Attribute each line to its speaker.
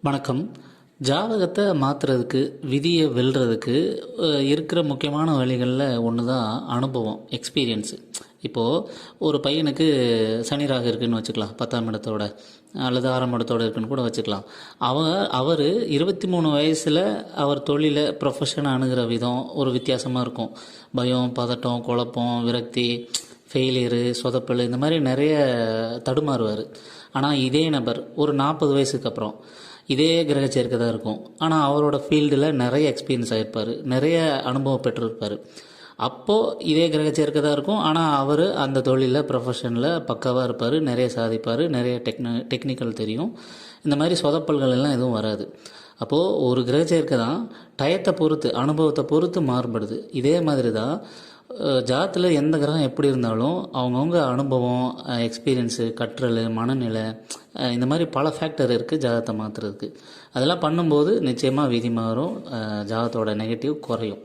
Speaker 1: வணக்கம். ஜாதகத்தை மாற்றுறதுக்கு, விதியை வெல்றதுக்கு இருக்கிற முக்கியமான வழிகளில் ஒன்று தான் அனுபவம், எக்ஸ்பீரியன்ஸு. இப்போது ஒரு பையனுக்கு சனி ராகு இருக்குதுன்னு வச்சுக்கலாம், 10ஆம் இடத்தோட அல்லது 6ஆம் இடத்தோட இருக்குன்னு கூட வச்சுக்கலாம். அவர் 23 வயசில் அவர் தொழிலை ப்ரொஃபஷனை அணுகிற விதம் ஒரு வித்தியாசமாக இருக்கும். பயம், பதட்டம், குழப்பம், விரக்தி, ஃபெயிலியரு, சொதப்பல், இந்த மாதிரி நிறைய தடுமாறுவார். ஆனால் இதே நபர் ஒரு 40 வயசுக்கு அப்புறம் இதே கிரக சேர்க்கை தான் இருக்கும். ஆனால் அவரோட ஃபீல்டில் நிறைய எக்ஸ்பீரியன்ஸ் ஆகிருப்பார், நிறைய அனுபவம் பெற்றிருப்பார். அப்போது இதே கிரக சேர்க்கை தான் இருக்கும். ஆனால் அவர் அந்த தொழிலில் ப்ரொஃபஷனில் பக்காவாக இருப்பார், நிறைய சாதிப்பார், நிறைய டெக்னிக்கல் தெரியும். இந்த மாதிரி சொதப்பல்கள் எல்லாம் எதுவும் வராது. அப்போது ஒரு கிரக சேர்க்கை தான் டயத்தை பொறுத்து, அனுபவத்தை பொறுத்து மாறுபடுது. இதே மாதிரி தான் ஜாதத்தில் எந்த கிரகம் எப்படி இருந்தாலும் அவங்கவுங்க அனுபவம், எக்ஸ்பீரியன்ஸு, கற்றல், மனநிலை, இந்த மாதிரி பல ஃபேக்டர் இருக்குது ஜாதகத்தை மாற்றுறதுக்கு. அதெல்லாம் பண்ணும்போது நிச்சயமாக விதி மாறும், ஜாதகத்தோட நெகட்டிவ் குறையும்.